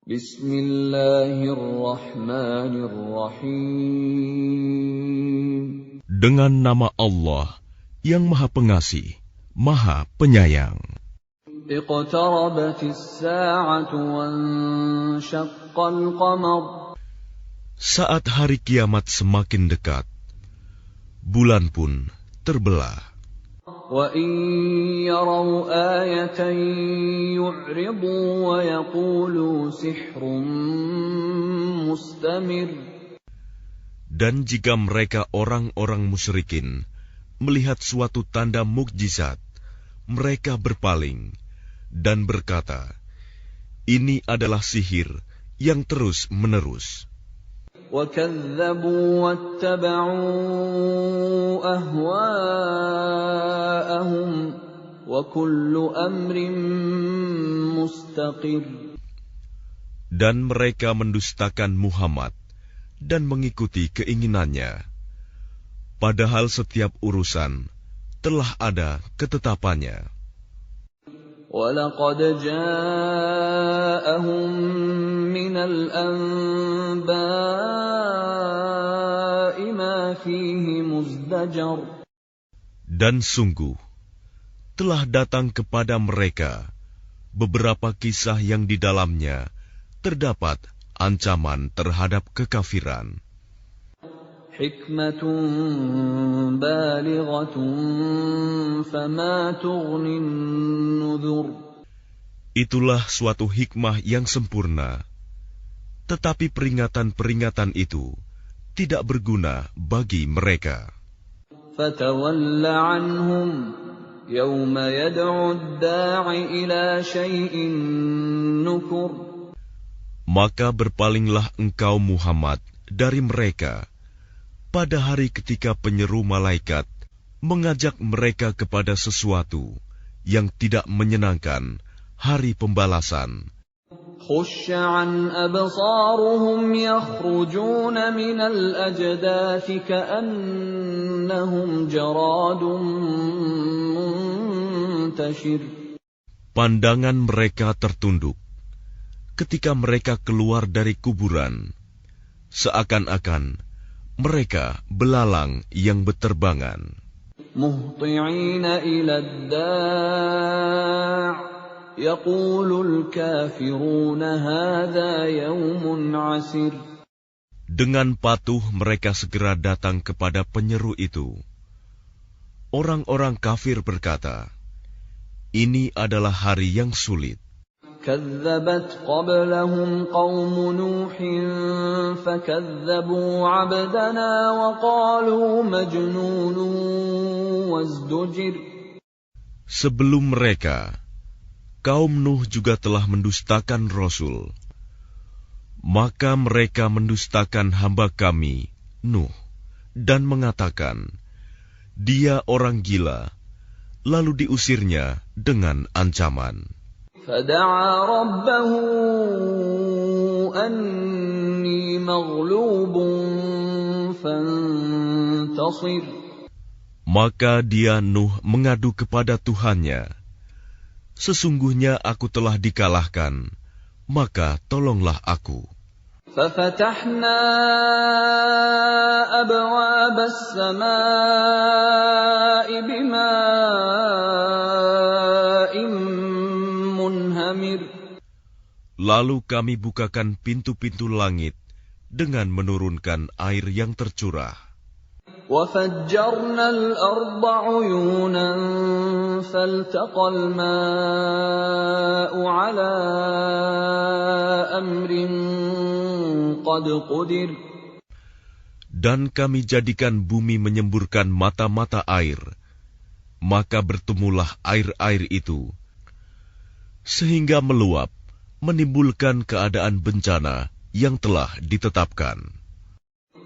Bismillahirrahmanirrahim. Dengan nama Allah yang Maha Pengasih, Maha Penyayang. Iqtarabatis sa'atu wanshaqqal qamar. Saat hari kiamat semakin dekat, bulan pun terbelah. Wa in yaraw ayatan yu'ridu wa yaqulu sihrun mustamir. Dan jika mereka orang-orang musyrikin melihat suatu tanda mukjizat, mereka berpaling dan berkata, ini adalah sihir yang terus-menerus. وَكَذَّبُوا وَاتَّبَعُوا أَهْوَاءَهُمْ وَكُلُّ أَمْرٍ مُسْتَقِرٌّ. Dan mereka mendustakan Muhammad dan mengikuti keinginannya, padahal setiap urusan telah ada ketetapannya. وَلَقَدْ جَاءَهُم مِّنَ الْأَنبَاءِ مَا فِيهِ مُزْدَجَرٌ. Dan sungguh, telah datang kepada mereka beberapa kisah yang di dalamnya terdapat ancaman terhadap kekafiran. حِكْمَةٌ بَالِغَةٌ فَمَا تُغْنِ النُّذُرُ. Itulah suatu hikmah yang sempurna, tetapi peringatan-peringatan itu tidak berguna bagi mereka. فَتَوَلَّ عَنْهُمْ يَوْمَ يَدْعُ الدَّاعِ إِلَى شَيْءٍ نُكُرٍ. Maka berpalinglah engkau Muhammad dari mereka pada hari ketika penyeru malaikat mengajak mereka kepada sesuatu yang tidak menyenangkan, hari pembalasan. خُشَّ عَنْ أَبْصَارُهُمْ يَخْرُجُونَ مِنَ الْأَجْدَاثِ كَأَنَّهُمْ جَرَادٌ مُنْتَشِرٌ. Pandangan mereka tertunduk ketika mereka keluar dari kuburan, seakan-akan mereka belalang yang beterbangan. مُهْطِعِينَ إِلَى الدَّاعِ يَقُولُ الْكَافِرُونَ هَذَا يَوْمٌ عَسِرٌ. Dengan patuh mereka segera datang kepada penyeru itu. Orang-orang kafir berkata, ini adalah hari yang sulit. كَذَّبَتْ قَبْلَهُمْ قَوْمُ نُوحٍ فَكَذَّبُوا عَبْدَنَا وَقَالُوا مَجْنُونٌ وَازْدُجِرَ. Sebelum mereka, kaum Nuh juga telah mendustakan Rasul. Maka mereka mendustakan hamba kami, Nuh, dan mengatakan, dia orang gila, lalu diusirnya dengan ancaman. فَدَعَا رَبَّهُ أَنِّي مَغْلُوبٌ فَانتَصِرْ. Maka dia Nuh mengadu kepada Tuhannya, sesungguhnya aku telah dikalahkan, maka tolonglah aku. فَفَتَحْنَا أَبْوَابَ السَّمَاءِ بِمَاءٍ مُنْهَمِرٍ. Lalu kami bukakan pintu-pintu langit dengan menurunkan air yang tercurah. وَفَجَّرْنَا الْأَرْضَ عُيُونًا فَالْتَقَى الْمَاءُ عَلَى أَمْرٍ قَدْ قُدِرَ. Dan kami jadikan bumi menyemburkan mata-mata air, maka bertemulah air-air itu, sehingga meluap, menimbulkan keadaan bencana yang telah ditetapkan.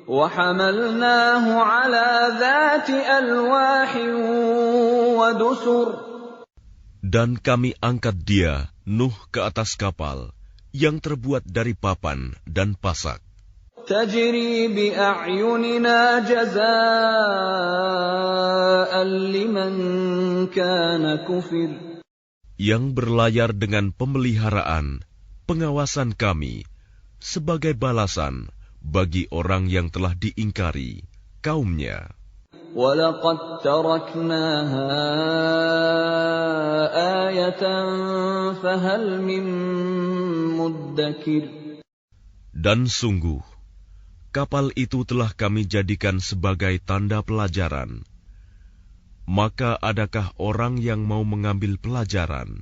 وَحَمَلْنَاهُ عَلَى ذَاتِ أَلْوَاحٍ وَدُسُرٍ. Dan kami angkat dia, Nuh, ke atas kapal yang terbuat dari papan dan pasak. تَجْرِي بِأَعْيُنِنَا جَزَاءً لِمَنْ كَانَ كُفِرَ. Yang berlayar dengan pemeliharaan pengawasan kami sebagai balasan bagi orang yang telah diingkari kaumnya. وَلَقَدْ تَرَكْنَاهَا آيَةً فَهَلْ مِن مُّدَّكِرٍ. Dan sungguh, kapal itu telah kami jadikan sebagai tanda pelajaran. Maka adakah orang yang mau mengambil pelajaran?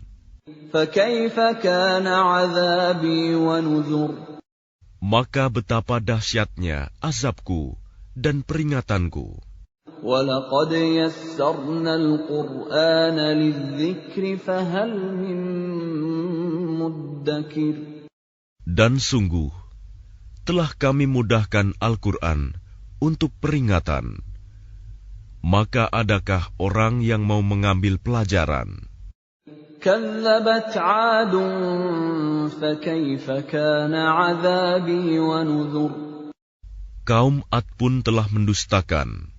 فَكَيْفَ كَانَ عَذَابِي وَنُذُرِ. Maka betapa dahsyatnya azabku dan peringatanku. وَلَقَدْ يَسَّرْنَا الْقُرْآنَ لِلذِّكْرِ فَهَلْ مِن مُّدَّكِرٍ. Dan sungguh, telah kami mudahkan Al-Quran untuk peringatan. Maka adakah orang yang mau mengambil pelajaran? كَذَّبَتْ عَادٌ فَكَيْفَ كَانَ عَذَابِي وَنُذُرِ. Kaum Ad pun telah mendustakan.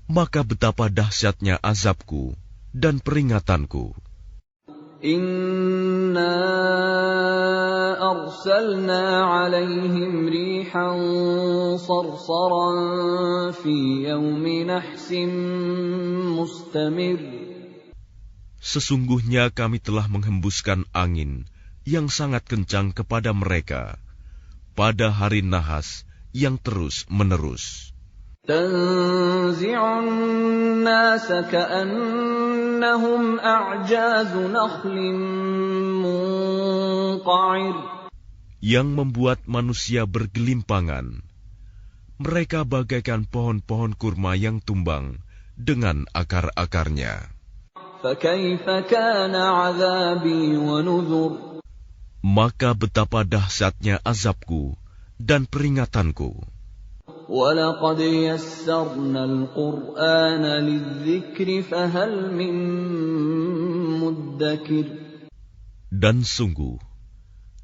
Maka betapa dahsyatnya azabku dan peringatanku. Inna arsalna alaihim rihan sarsaran fi yawmi nahsin mustamir. Sesungguhnya kami telah menghembuskan angin yang sangat kencang kepada mereka pada hari nahas yang terus-menerus. Tanzi'un nasa ka'annahum a'jazu nakhlin munqa'ir. Yang membuat manusia bergelimpangan. Mereka bagaikan pohon-pohon kurma yang tumbang dengan akar-akarnya. Fakaifa kana 'adzabi wa nuzur. Maka betapa dahsyatnya azabku dan peringatanku. وَلَقَدْ يَسَّرْنَا الْقُرْآنَ لِلذِّكْرِ فَهَلْ مِن مُّدَّكِرٍ. Dan sungguh,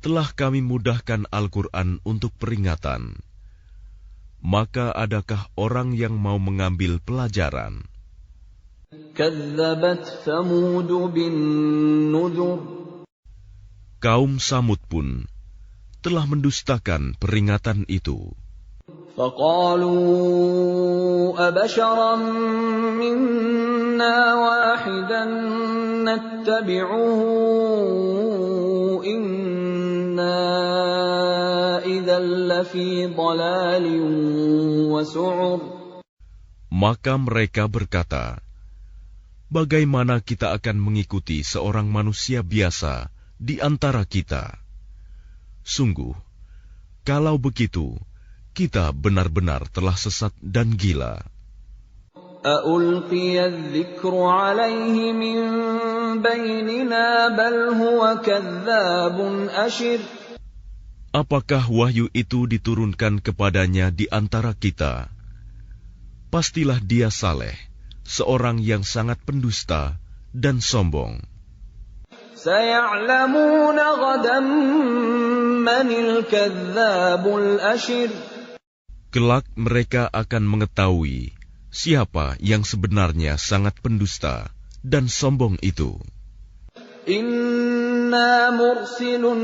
telah kami mudahkan Al-Quran untuk peringatan. Maka adakah orang yang mau mengambil pelajaran? كَذَّبَتْ ثَمُودُ بِالنُّذُرِ. Kaum Samud pun telah mendustakan peringatan itu. فَقَالُوا أَبَشَرًا مِّنَّا وَاحِدًا نَّتَّبِعُهُ إِنَّا إِذًا لَّفِي ضَلَالٍ وَسُعُرٍ. Maka mereka berkata, bagaimana kita akan mengikuti seorang manusia biasa di antara kita? Sungguh, kalau begitu, kita benar-benar telah sesat dan gila. أَأُلْقِيَ الذِّكْرُ عَلَيْهِ مِن بَيْنِنَا بَلْ هُوَ كَذَّابٌ أَشِرٌ. Apakah wahyu itu diturunkan kepadanya di antara kita? Pastilah dia Saleh, seorang yang sangat pendusta dan sombong. سَيَعْلَمُونَ غَدًا مَّنِ الْكَذَّابُ الْأَشِرُ. Kelak mereka akan mengetahui siapa yang sebenarnya sangat pendusta dan sombong itu. Inna mursilun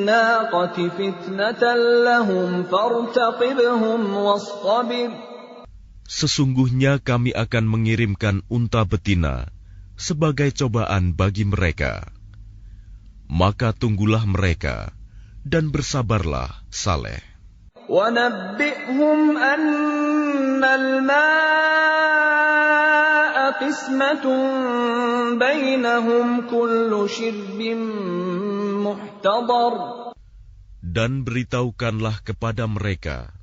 naqati fitnatan lahum fartaqibhum wastabir. Sesungguhnya kami akan mengirimkan unta betina sebagai cobaan bagi mereka. Maka tunggulah mereka dan bersabarlah, Saleh. وَنَبِّئْهُمْ أَنَّ الْمَاءَ قِسْمَةٌ بَيْنَهُمْ كُلُّ شِرْبٍ مُحْتَضَرٍ. Dan beritahukanlah kepada mereka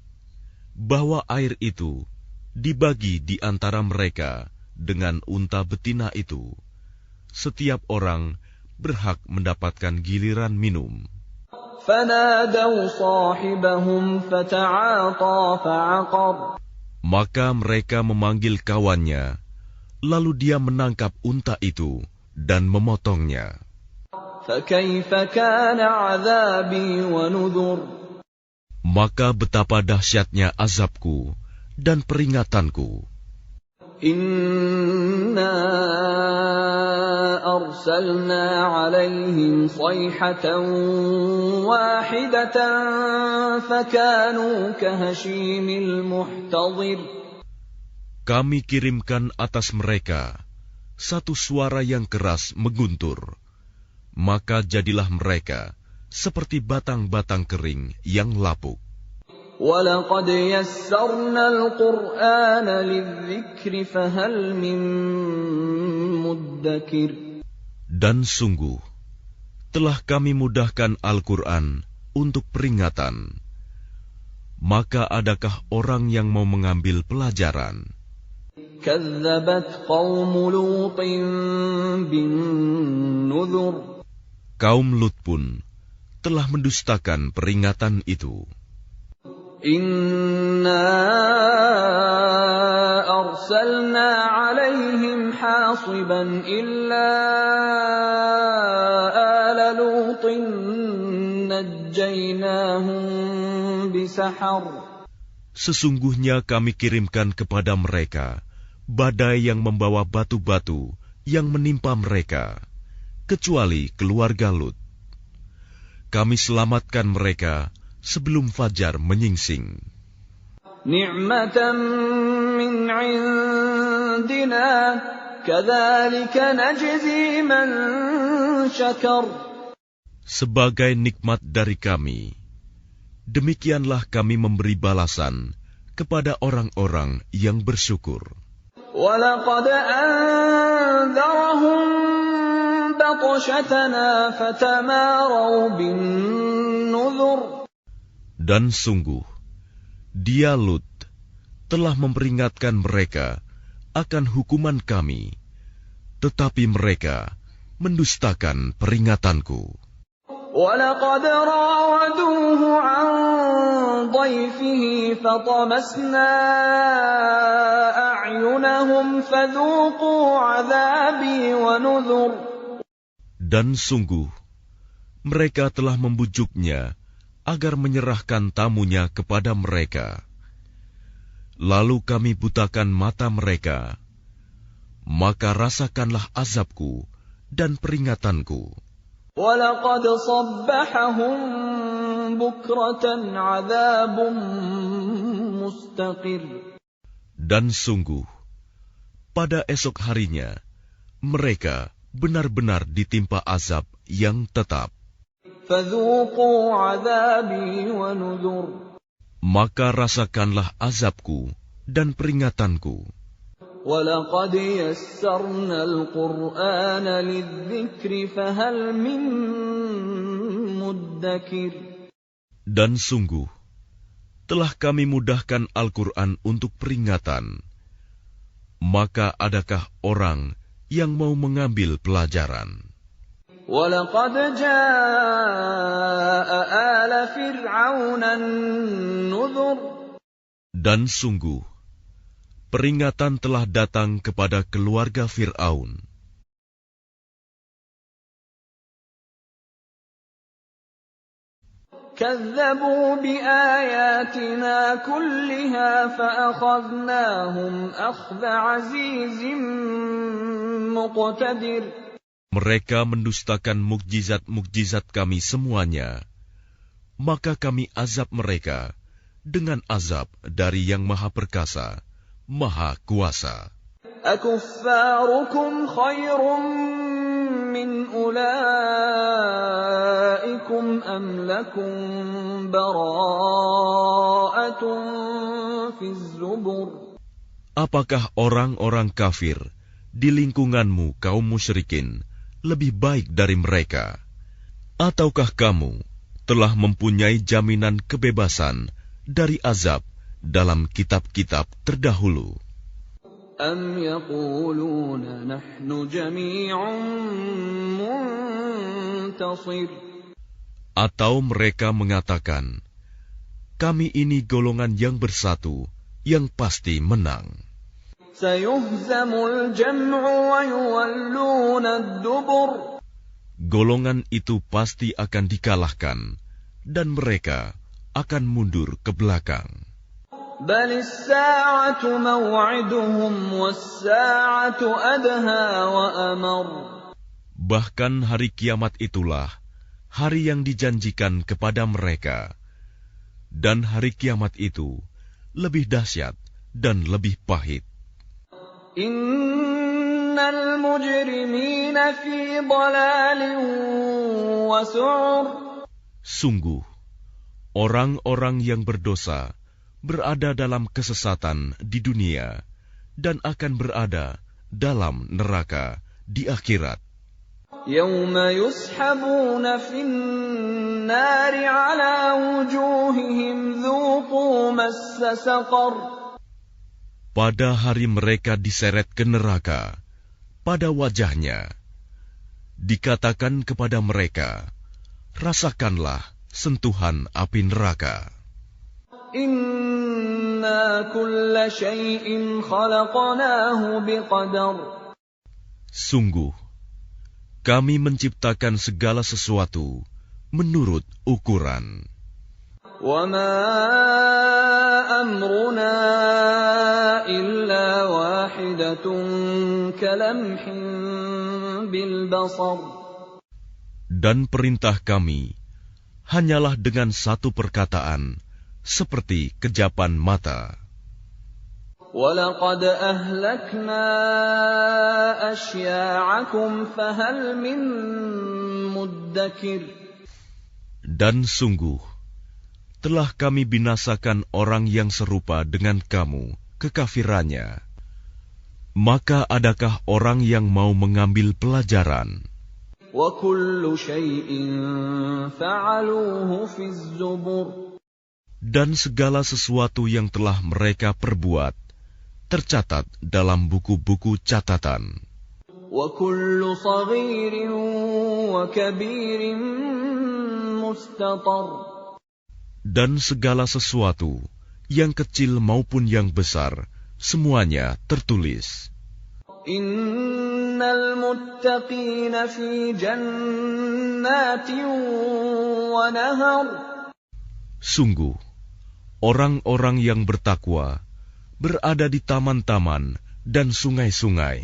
bahwa air itu dibagi di antara mereka dengan unta betina itu. Setiap orang berhak mendapatkan giliran minum. فَنَادَوْا صَاحِبَهُمْ فَتَعَاطَى فَعَقَرَ. Maka mereka memanggil kawannya, lalu dia menangkap unta itu dan memotongnya. فَكَيْفَ كَانَ عَذَابِي وَنُذُرِ. Maka betapa dahsyatnya azabku dan peringatanku. Inna أرسلنا عليهم صيحة واحدة فكانوا كهشيم المحتضر. Kami kirimkan atas mereka satu suara yang keras mengguntur, maka jadilah mereka seperti batang-batang kering yang lapuk. وَلَقَدْ يَسَّرْنَا الْقُرْآنَ لِلذِّكْرِ فَهَلْ مِن مُّدَّكِرٍ. Dan sungguh, telah kami mudahkan Al-Quran untuk peringatan. Maka adakah orang yang mau mengambil pelajaran? كَذَّبَتْ قَوْمُ لُوطٍ بِالنُّذُرِ. Kaum Lut pun telah mendustakan peringatan itu. Inna arsalna alaihim hasiban illa ala lutin najjaynahum bisahar. Sesungguhnya kami kirimkan kepada mereka badai yang membawa batu-batu yang menimpa mereka, kecuali keluarga Lut. Kami selamatkan mereka sebelum fajar menyingsing. Ni'matan min 'indina kadzalika najzi man syakar. Sebagai nikmat dari kami, demikianlah kami memberi balasan kepada orang-orang yang bersyukur. Walaqad anzarahum batshatana fatamaru bin nuzur. Dan sungguh, dia Lut telah memperingatkan mereka akan hukuman kami, tetapi mereka mendustakan peringatanku. وَلَقَدْ رَاوَدُوهُ عَنْ ضَيْفِهِ فَطَمَسْنَا أَعْيُنَهُمْ فَذُوقُوا عَذَابِي وَنُذُرِ. Dan sungguh, mereka telah membujuknya agar menyerahkan tamunya kepada mereka. Lalu kami butakan mata mereka, maka rasakanlah azabku dan peringatanku. وَلَقَدْ صَبَّحَهُم بُكْرَةً عَذَابٌ مُسْتَقِرٌ. Dan sungguh, pada esok harinya, mereka benar-benar ditimpa azab yang tetap. فَذُوقُوا عَذَابِي وَنُذُرِ. Maka rasakanlah azabku dan peringatanku. وَلَقَدْ يَسَّرْنَا الْقُرْآنَ لِلذِّكْرِ فَهَلْ مِن مُّدَّكِرٍ. Dan sungguh, telah kami mudahkan Al-Quran untuk peringatan. Maka adakah orang yang mau mengambil pelajaran? وَلَقَدْ جَاءَ آلَ فِرْعَوْنَ النُّذُرُ. Dan sungguh, peringatan telah datang kepada keluarga Fir'aun. كَذَّبُوا بِآيَاتِنَا كُلِّهَا فَأَخَذْنَاهُمْ أَخْذَ عَزِيزٍ مُقْتَدِرٍ. Mereka mendustakan mukjizat-mukjizat kami semuanya, maka kami azab mereka dengan azab dari Yang Maha Perkasa, Maha Kuasa. أَكُفَّارُكُمْ خَيْرٌ مِّنْ أُولَئِكُمْ أَمْ لَكُمْ بَرَاءَةٌ فِي الزُّبُرِ. Apakah orang-orang kafir di lingkunganmu kaum musyrikin lebih baik dari mereka? Ataukah kamu telah mempunyai jaminan kebebasan dari azab dalam kitab-kitab terdahulu? أَمْ يَقُولُونَ نَحْنُ جَمِيعٌ مُّنتَصِرٌ. Atau mereka mengatakan, kami ini golongan yang bersatu, yang pasti menang. سَيُهْزَمُ الْجَمْعُ وَيُوَلُّونَ الدُّبُرَ. Golongan itu pasti akan dikalahkan, dan mereka akan mundur ke belakang. بَلِ السَّاعَةُ مَوْعِدُهُمْ وَالسَّاعَةُ أَدْهَىٰ وَأَمَرُّ. Bahkan hari kiamat itulah hari yang dijanjikan kepada mereka. Dan hari kiamat itu lebih dahsyat dan lebih pahit. Innal mujrimina fi dhalalin wa su'ur. Sungguh, orang-orang yang berdosa berada dalam kesesatan di dunia dan akan berada dalam neraka di akhirat. Yawma yushabuna fin nari ala wujuhihim dhuqu massa saqar. Pada hari mereka diseret ke neraka, pada wajahnya dikatakan kepada mereka, rasakanlah sentuhan api neraka. Inna kulla syai'in khalaqnahu biqadar. Sungguh, kami menciptakan segala sesuatu menurut ukuran. وَمَا أَمْرُنَا إِلَّا وَاحِدَةٌ كَلَمْحٍ بِالْبَصَرِ. Dan perintah kami hanyalah dengan satu perkataan, seperti kejapan mata. وَلَقَدْ أَهْلَكْنَا أَشْيَاعَكُمْ فَهَلْ مِن مُّدَّكِرٍ. Dan sungguh, telah kami binasakan orang yang serupa dengan kamu, kekafirannya. Maka adakah orang yang mau mengambil pelajaran? وَكُلُّ شَيْءٍ فَعَلُوهُ فِي الزُّبُرِ. Dan segala sesuatu yang telah mereka perbuat tercatat dalam buku-buku catatan. وَكُلُّ صَغِيرٍ وَكَبِيرٍ مُسْتَطَرٍ. Dan segala sesuatu, yang kecil maupun yang besar, semuanya tertulis. Innal muttaqina fi jannatin wa nahar. Sungguh, orang-orang yang bertakwa berada di taman-taman dan sungai-sungai.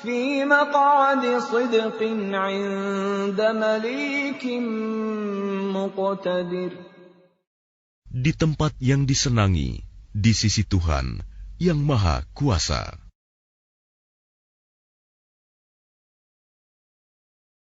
Fi maq'adi sidqin 'inda malikin muqtadir. Di tempat yang disenangi, di sisi Tuhan yang Maha Kuasa.